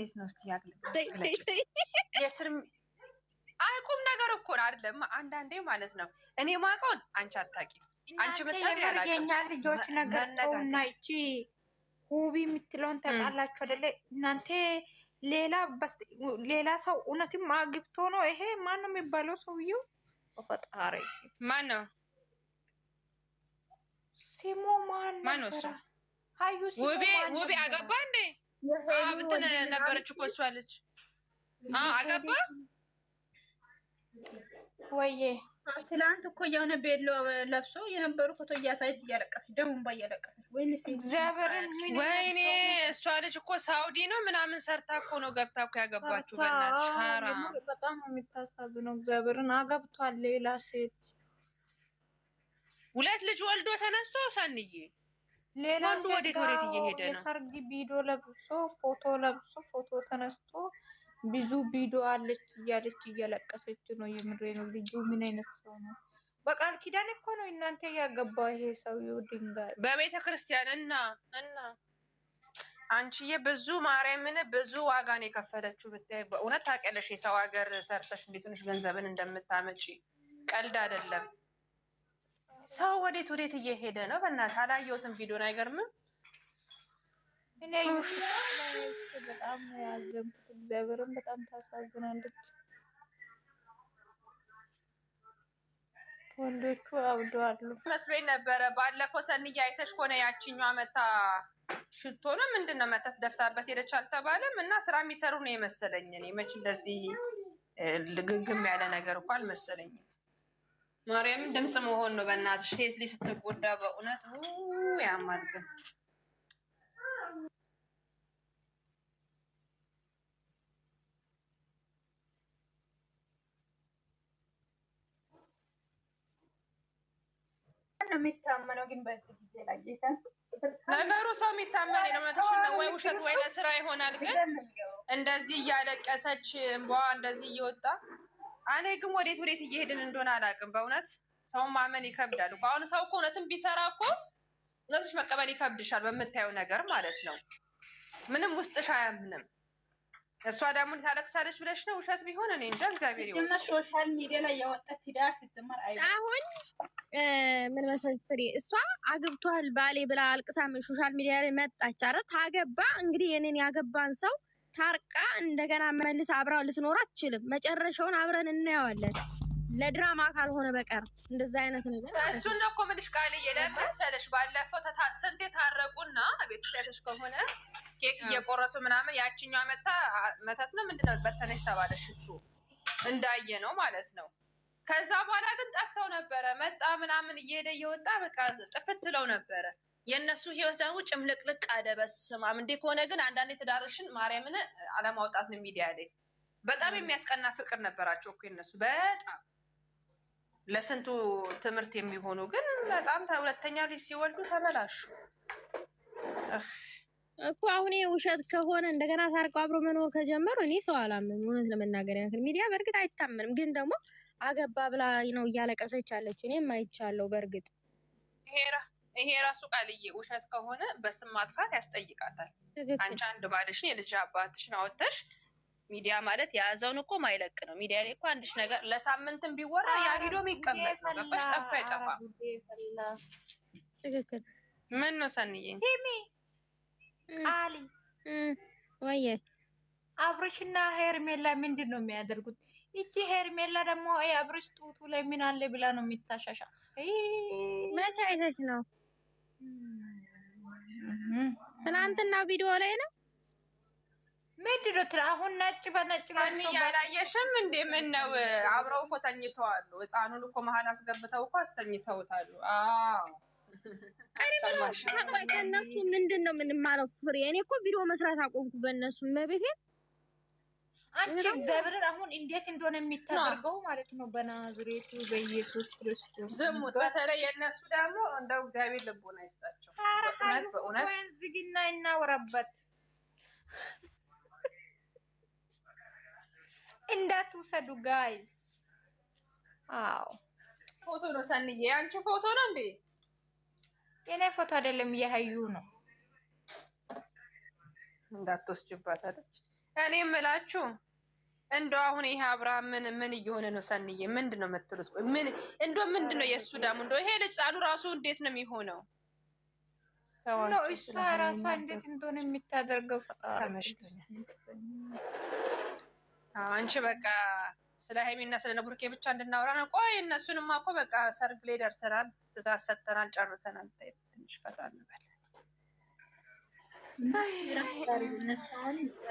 እንዴት ነው እስቲ ያግለጭ የስርም አይቁም ነገር እኮ አይደለም። አንዳንዴ ማለት ነው እኔ ማውቀውን አንቺ አታውቂም። አንቺ መጣ የኛ ልጆች ነገር ተውና እቺ ውቢ የምትለውን ታውቃላችሁ አይደለ እናንተ? ሌላ ሰው እውነትም አግብቶ ነው ይሄ ማን ነው የሚባለው ሰውየው? ፈጣሪ ማን ነው ሲሞ ማን ነው? ሃዩ ሲሞ ውቢ አገባ እንዴ? እንትን ነበረች እኮ እሷ ልጅ አገባ ወይዬ ትላንት እኮ የሆነ ቤሎ ለብሶ የነበሩ ፎቶ እያሳየች እያለቀሰች ደሙን ባያለቀሰች ወይኔ እሷ ልጅ እኮ ሳውዲ ነው ምናምን ሰርታ እኮ ነው ገብታ እኮ ያገባችሁ። በእናትሽ ሐራም በጣም የሚታሳዝነው እግዚአብሔርን አገብቷል ሌላ ሴት 2 ልጅ ወልዶ ተነስቶ ሰንዬ ሌላ ሴት ወዴት እየሄደ ነው? የሰርግ ቪዲዮ ለብሶ ፎቶ ተነስቶ ብዙ ቪዲዮ አለች እያለች እያለቀሰች ነው። የምሬ ነው። ልጁ ምን አይነት ሰው ነው? በቃል ኪዳን እኮ ነው እናንተ ያገባው ይሄ ሰውዬው ድንጋይ በቤተ ክርስቲያን እና አንቺዬ ብዙ ማርያምን ብዙ ዋጋን የከፈለችው ብታይ በእውነት ታውቂያለሽ። የሰው ሀገር ሰርተሽ እንዴት ሆነሽ ገንዘብን እንደምታመጪ ቀልድ አይደለም። ሰው ወዴት እየሄደ ነው? በእናትሽ አላየሁትም ቪዲዮን። አይገርምም? እኔ በጣም ያዘንኩት እግዚአብሔርን በጣም ታሳዝናለች። ወንዶቹ አብደዋል መስሎኝ ነበረ። ባለፈው ሰንዬ አይተሽ ከሆነ ያቺኛዋ መታ ሽቶ ነው ምንድነው መተት ደፍታበት ሄደች አልተባለም? እና ስራ የሚሰሩ ነው የመሰለኝ። እኔ መች እንደዚህ ልግግም ያለ ነገር እኮ አልመሰለኝም። ማርያምን ድምፅ መሆን ነው በእናትሽ። ሴት ልጅ ስትጎዳ በእውነት ያማል። ግን የሚታመነው ግን በዚህ ጊዜ ላይ ነገሩ ሰው የሚታመን ነው ወይ ውሸት ወይ ለስራ ይሆናል። ግን እንደዚህ እያለቀሰች እንባዋ እንደዚህ እየወጣ እኔ ግን ወዴት እየሄድን እንደሆነ አላውቅም። በእውነት ሰውን ማመን ይከብዳል እኮ። አሁን ሰው እኮ እውነትም ቢሰራ እኮ እውነቶች መቀበል ይከብድሻል በምታየው ነገር ማለት ነው። ምንም ውስጥሽ አያምንም። እሷ ደግሞ ታለቅሳለች ብለሽ ነው ውሸት ቢሆን እኔ እንጃ። እግዚአብሔር ይወቅ። ሶሻል ሚዲያ ላይ ያወጣት ትዳር ስትመር አሁን ምን መሰለሽ ፍሬ እሷ አግብቷል ባሌ ብላ አልቅሳ ሶሻል ሚዲያ ላይ መጣች። አረ ታገባ እንግዲህ የኔን ያገባን ሰው ታርቃ እንደገና መልስ አብራው ልትኖር አትችልም። መጨረሻውን አብረን እናየዋለን። ለድራማ ካልሆነ በቀር እንደዛ አይነት ነገር እሱን ነው እኮ የምልሽ ቃልዬ። ለመሰለሽ ባለፈው ስንት የታረቁና ቤተሰብሽ ከሆነ ኬክ እየቆረሱ ምናምን ያቺኛው መተት ነው ምንድነው በተነሽ ተባለሽ እሱ እንዳየ ነው ማለት ነው። ከዛ በኋላ ግን ጠፍተው ነበረ። መጣ ምናምን እየሄደ እየወጣ በቃ ጥፍት ብለው ነበረ። የእነሱ ህይወት ደግሞ ጭምልቅልቅ አለ። በስመ አብ። እንዴ ከሆነ ግን አንዳንዴ ትዳርሽን ማርያምን አለማውጣት ነው ሚዲያ ላይ። በጣም የሚያስቀና ፍቅር ነበራቸው እኮ የነሱ በጣም ለስንቱ ትምህርት የሚሆኑ ግን በጣም ሁለተኛ ልጅ ሲወልዱ ተበላሹ እኮ። አሁን ውሸት ከሆነ እንደገና ታርቀው አብሮ መኖር ከጀመሩ እኔ ሰው አላምንም። እውነት ለመናገር ያክል ሚዲያ በእርግጥ አይታመንም፣ ግን ደግሞ አገባ ብላ ነው እያለቀሰች ያለች። እኔም አይቻለሁ። በእርግጥ ይሄ ራሱ ቃልዬ ውሸት ከሆነ በስም ማጥፋት ያስጠይቃታል። አንቺ አንድ ባልሽን የልጅ አባትሽን አወጥተሽ ሚዲያ ማለት የያዘውን እኮ ማይለቅ ነው። ሚዲያ ላይ እኮ አንድሽ ነገር ለሳምንትም ቢወራ ያ ቪዲዮ የሚቀመጥ ነው። ገባሽ? ጠፍቶ አይጠፋም። ትክክል። ምን ነው ሰንዬ ቲሚ ቃሊ ወይዬ አብርሽና ሄርሜላ ምንድን ነው የሚያደርጉት? ይቺ ሄርሜላ ደግሞ አብርሽ ጡቱ ላይ ምን አለ ብላ ነው የሚታሻሻ። መቼ አይተሽ ነው? ትናንትና ቪዲዮ ላይ ነው። ምንድን ነው አሁን ነጭ በነጭ ነው ያላየሽም እንዴ? ምን ነው አብረው እኮ ተኝተዋል። ህፃኑን እኮ መሀል አስገብተው እኮ አስተኝተውታሉ። አዎ ከእነሱ ምንድን ነው የምንማረው? ፍሬ እኔ እኮ ቪዲዮ መስራት አቆምኩ በእነሱ መቤቴ። አንቺ እግዚአብሔርን አሁን እንዴት እንደሆነ የሚታደርገው ማለት ነው። በናዝሬቱ በኢየሱስ ክርስቶስ ዝሙት፣ በተለይ የእነሱ ደግሞ እንደው እግዚአብሔር ልቦና ይስጣቸው። በእውነት ዝግና እናወራበት እንዳትውሰዱ ጋይስ። አዎ ፎቶ ነው ሰንዬ፣ አንቺ ፎቶ ነው እንዴ? የኔ ፎቶ አይደለም፣ የሀዩ ነው። እንዳትወስጂባት አለች። እኔ የምላችሁ እንደው አሁን ይሄ አብርሃም ምን እየሆነ ነው? ሰንዬ ምንድን ነው የምትሉት? ምን እንደው ምንድን ነው የእሱ ዳሙ? እንደው ይሄ ልጅ ጻኑ ራሱ እንዴት ነው የሚሆነው? ነው እሷ ራሷ እንዴት እንደሆነ የምታደርገው ፈጣሪ። አንቺ በቃ ስለ ሀይሚና ስለ ነብሩኬ ብቻ እንድናወራ ነው። ቆይ እነሱንማ እኮ በቃ ሰርግ ላይ ደርሰናል፣ ትእዛዝ ሰጥተናል፣ ጨርሰናል። ትንሽ ፈታ እንበል።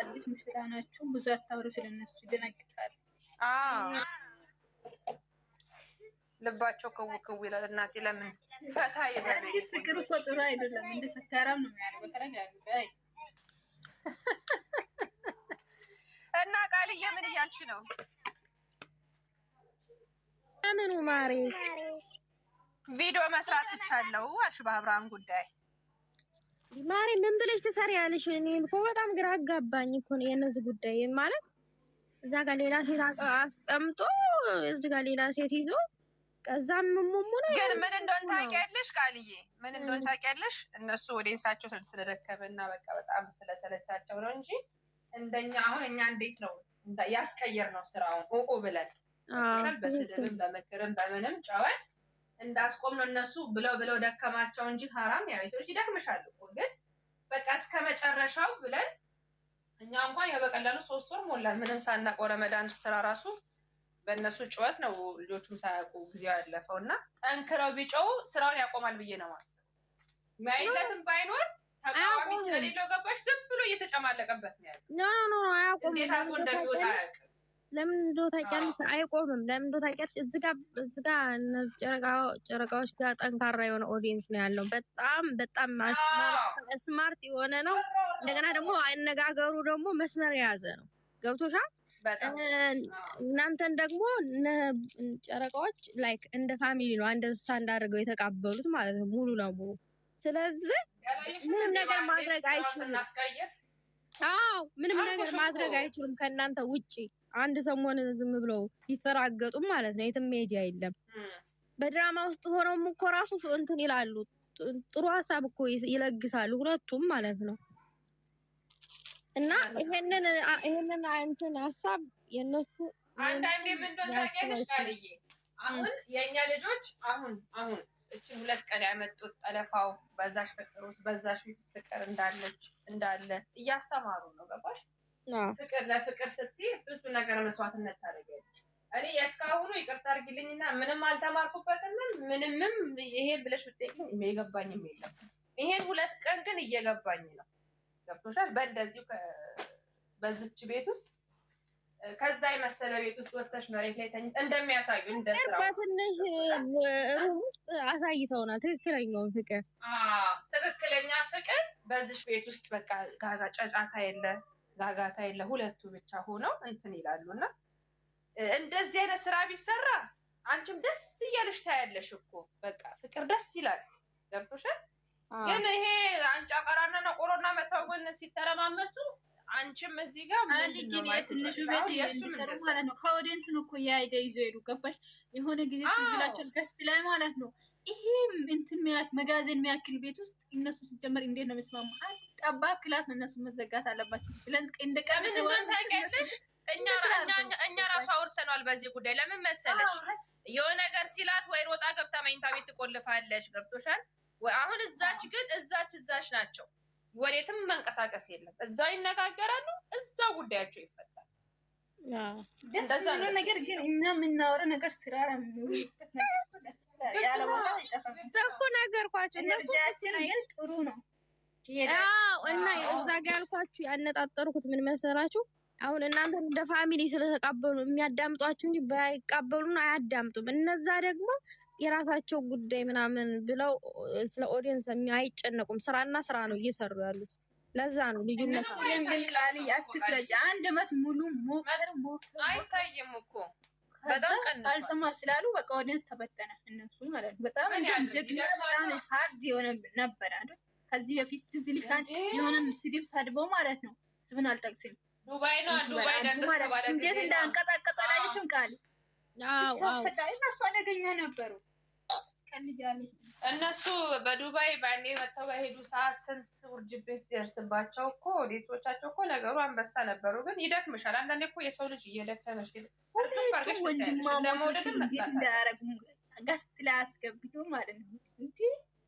አዲስ ሙሽራ ናችሁ፣ ብዙ አታውሩ ስለነሱ፣ ይደነግጣል። ልባቸው ክው ክው ይላል። እናቴ ለምን ፈታ ይበል። ፍቅር እኮ ጥሩ አይደለም፣ እንደ ሰካራም ነው የሚያደርገው። በተረጋጋ ጋይስ። እና ቃልዬ ምን እያልሽ ነው? ምኑ ማሬ ቪዲዮ መስራት ትቻለው አልሽ በአብርሃም ጉዳይ ማሬ ምን ብለሽ ትሰሪያለሽ? እኔ እኮ በጣም ግራ አጋባኝ እኮ ነው የነዚህ ጉዳይ ማለት እዛ ጋር ሌላ ሴት አስቀምጦ እዚህ ጋር ሌላ ሴት ይዞ ከዛም ሙሙ ነው። ግን ምን እንደሆነ ታውቂያለሽ ቃልዬ? ምን እንደሆነ ታውቂያለሽ? እነሱ ወዴንሳቸው ስለደከመና በቃ በጣም ስለሰለቻቸው ነው እንጂ እንደኛ አሁን እኛ እንዴት ነው ያስቀየር ነው ስራውን ኦኦ ብለን በስድብም በምክርም በምንም ጨወን እንዳስቆም ነው እነሱ ብለው ደከማቸው እንጂ ሀራም ያው ሰዎች ይደክምሻል እኮ ግን በቃ እስከ መጨረሻው ብለን እኛ እንኳን በቀላሉ 3 ወር ሞላል ምንም ሳናውቅ ረመዳን ስራ ራሱ በእነሱ ጩኸት ነው ልጆቹም ሳያውቁ ጊዜው ያለፈው እና ጠንክረው ቢጮው ስራውን ያቆማል ብዬ ነው ማስብ። ማይለትም ባይኖር ተቃዋሚ ስለሌለው ገባሽ ዝም ብሎ እየተጨማለቀበት ነው ያለው። ኖ አያቆምም። እንዴት አቆ እንደሚወጣ አያውቅም። ለምን እንደው ታውቂያለሽ? አይቆምም። ለምን እንደው ታውቂያለሽ? እዚህ ጋር እነዚህ ጨረቃዎች ጋር ጠንካራ የሆነ ኦዲየንስ ነው ያለው። በጣም ስማርት የሆነ ነው። እንደገና ደግሞ አነጋገሩ ደግሞ መስመር የያዘ ነው። ገብቶሻል? እናንተን ደግሞ ጨረቃዎች ላይክ እንደ ፋሚሊ ነው አንደርስታንድ አድርገው የተቀበሉት ማለት ነው ሙሉ ለሙሉ። ስለዚህ ምንም ነገር ማድረግ አይችሉም። ምንም ነገር ማድረግ አይችሉም ከእናንተ ውጪ። አንድ ሰሞን ዝም ብለው ይፈራገጡም ማለት ነው። የትም መሄጃ የለም። በድራማ ውስጥ ሆነውም እኮ ራሱ እንትን ይላሉ። ጥሩ ሀሳብ እኮ ይለግሳሉ ሁለቱም ማለት ነው። እና ይሄንን እንትን ሀሳብ የነሱ አንዳንዴ ምን እንደሆነ ታውቂያለሽ ቃልዬ? አሁን የኛ ልጆች አሁን እችን 2 ቀን ያመጡት ጠለፋው በዛሽ ፍቅር ውስጥ በዛሽ ፍቅር እንዳለ እያስተማሩ ነው። ገባሽ? ፍቅር ለፍቅር ስትይ ብዙ ነገር መስዋዕትነት ታደርጊያለሽ። እኔ የእስካሁኑ ይቅርታ አድርጊልኝና ምንም አልተማርኩበትም። ምንምም ይሄ ብለሽ ብትጠይቂኝ የገባኝም የለም። ይሄን 2 ቀን ግን እየገባኝ ነው። ገብቶሻል? በእንደዚሁ በዚች ቤት ውስጥ ከዛ የመሰለ ቤት ውስጥ ወጥተሽ መሬት ላይ እንደሚያሳዩ እንደስራው በትንሽ ሩም ውስጥ አሳይተውናል። ትክክለኛውን ፍቅር ትክክለኛ ፍቅር በዚች ቤት ውስጥ በቃ ጋጋታ የለ ሁለቱ ብቻ ሆነው እንትን ይላሉና እንደዚህ አይነት ስራ ቢሰራ አንቺም ደስ እያለሽ ታያለሽ እኮ በቃ ፍቅር ደስ ይላል። ገብቶሻል? ግን ይሄ አንጫ ቀራና ነው ቆሮና መታወን ሲተረማመሱ አንቺም እዚህ ጋር ግን የትንሹ ቤት የሚሰሩ ማለት ነው። ከኦዲየንስ ነው እኮ ያይደ ይዞ ሄዱ። ገባሽ? የሆነ ጊዜ ትዝላቸው ገስት ላይ ማለት ነው። ይሄ እንትን መጋዘን የሚያክል ቤት ውስጥ እነሱ ሲጀመር እንዴት ነው የሚስማሙ? አንድ ጠባብ ክላስ ነው እነሱ መዘጋት አለባቸው ብለን እንደቀምን ታውቂያለሽ። እኛ ራሱ አውርተናል በዚህ ጉዳይ። ለምን መሰለሽ የሆነ ነገር ሲላት ወይ ሮጣ ገብታ መኝታ ቤት ትቆልፋለች። ገብቶሻል? አሁን እዛች ናቸው። ወዴትም መንቀሳቀስ የለም። እዛው ይነጋገራሉ፣ እዛው ጉዳያቸው ይፈታል። ደስ የሚለው ነገር ግን እኛ የምናወራው ነገር ስራ ያለ ቦታ አይጠፋም እኮ ነገርኳቸው። እነሱችን ግን ጥሩ ነው። እና እዛ ጋ ያልኳችሁ ያነጣጠርኩት ምን መሰላችሁ? አሁን እናንተ እንደ ፋሚሊ ስለተቀበሉ የሚያዳምጧችሁ እንጂ ባይቀበሉን አያዳምጡም። እነዛ ደግሞ የራሳቸው ጉዳይ ምናምን ብለው ስለ ኦዲየንስ አይጨነቁም። ስራና ስራ ነው እየሰሩ ያሉት። ለዛ ነው ልዩነት። ግን ቃል አትፍረጅ። 1 ዓመት ሙሉ ሞከር አይታይም እኮ በጣም አልሰማ ስላሉ በቃ ኦዲየንስ ተበተነ። እነሱ ማለት ነው በጣም ጀግና በጣም ሃርድ የሆነ ነበር አይደል? ከዚህ በፊት ትዝ ይልሻል የሆነ ስድብ ሰድበው ማለት ነው። ስምን አልጠቅስም። ዱባይ ደግስ ተባለ እንዴት እንዳንቀጣቀጠ አላየሽም? ቃል ተሰፈጫ እነሱ አደገኛ ነበሩ። ትቀልጃለሽ። እነሱ በዱባይ ባኔ መጥተው በሄዱ ሰዓት ስንት ውርጅብኝ ሲደርስባቸው እኮ ኦዲየንሶቻቸው እኮ ነገሩ አንበሳ ነበሩ። ግን ይደክምሻል። አንዳንዴ እኮ የሰው ልጅ እየደከመሽ ወንድማማቾች እንዴት እንዳያረጉ ገስት ላይ አስገብቶ ማለት ነው። እንዴ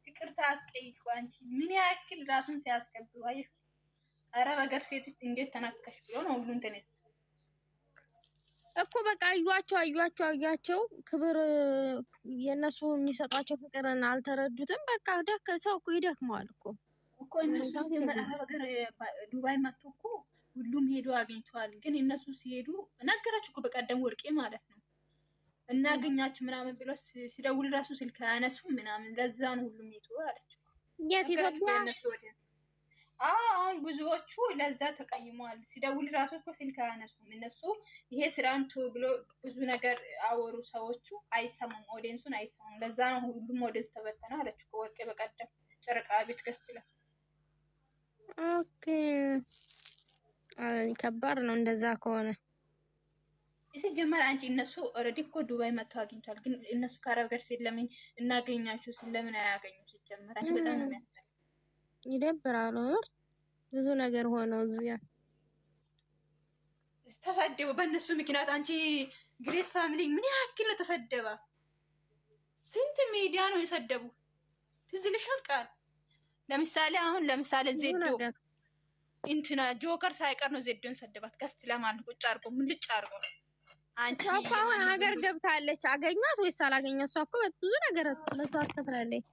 ይቅርታ አስጠይቁ። አንቺ ምን ያክል ራሱን ሲያስከብሩ አየሽ። ኧረ በገር ሴት እንዴት ተናከሽ ብሎ ነው ሁሉን ተነስ እኮ በቃ አዩዋቸው ክብር የነሱ የሚሰጣቸው ፍቅርን አልተረዱትም። በቃ ሰው እኮ ይደክመዋል እኮ እነሱ በገር ዱባይ መጥቶ እኮ ሁሉም ሄዶ አግኝተዋል። ግን እነሱ ሲሄዱ ነገራችሁ እኮ በቀደም ወርቄ ማለት ነው እናገኛችሁ ምናምን ብሎ ሲደውል ራሱ ስልክ አያነሱ ምናምን። ለዛ ነው ሁሉም ይተው አለች። የት ኢትዮጵያ አሁን ብዙዎቹ ለዛ ተቀይመዋል። ሲደውል ራሱ እኮ ስልክ አያነሱም እነሱ። ይሄ ስራንቱ ብሎ ብዙ ነገር አወሩ። ሰዎቹ አይሰሙም፣ ኦዲየንሱን አይሰሙም። ለዛ ነው ሁሉም ኦዲየንስ ተበተነ አለች እኮ ወርቄ በቀደም ጨረቃ ቤት ገዝትለ። ኦኬ ከባድ ነው እንደዛ ከሆነ። ሲጀመር አንቺ እነሱ ኦልሬዲ እኮ ዱባይ መጥተው አግኝቷል። ግን እነሱ ከአረብ ጋር ስለምን እናገኛችሁ ስለምን አያገኙ? ሲጀመር አንቺ በጣም ነው የሚያስጠላ። ይደብራል። ብዙ ነገር ሆነው እዚያ ተሰደቡ በእነሱ ምክንያት። አንቺ ግሬስ ፋሚሊ ምን ያክል ነው ተሰደባ? ስንት ሚዲያ ነው የሰደቡ? ትዝ ይልሻል ቃል ለምሳሌ ዜዶ እንትና ጆከር ሳይቀር ነው ዜዶን ሰደባት። ገስት ለማለት ቁጭ አድርጎ ሙልጭ አድርጎ። አንቺ እኮ አሁን ሀገር ገብታለች። አገኟት ወይስ አላገኟት? እሷ እኮ ብዙ ነገር መስዋዕት ከፍላለች።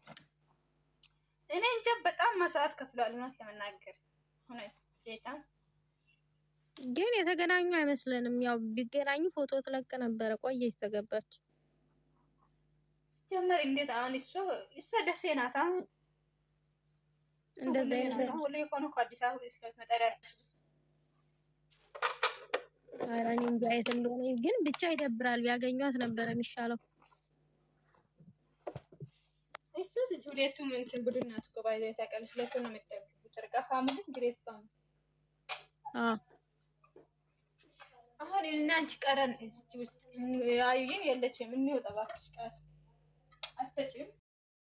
እኔ እንጃ በጣም መስዋዕት ከፍሏል። እውነት ለመናገር እውነት ጌታ ግን የተገናኙ አይመስለንም። ያው ቢገናኙ ፎቶ ትለቅ ነበረ። ቆየች ተገባች። ሲጀመር እንዴት አሁን እሷ ደሴ ናት። አሁን እንደዛ ይላል። ሁሌ እኮ ነው አዲስ አበባ እስከምትመጣ ያለች። ኧረ እኔ እንጃ የት እንደሆነ ግን ብቻ ይደብራል። ቢያገኟት ነበረ የሚሻለው። እሱ ሁለቱም እንትን ቡድን ናት እኮ ባይዘው ታውቂያለሽ። ሁለቱም ነው የምትደግፉት ጨረቃ ፋሚሊ ግሬስ ፋሚሊ። አሁን እና አንቺ ቀረን እዚህ ውስጥ አዩዬን የለችም። እንወጣ እባክሽ ቃል አትጠጪም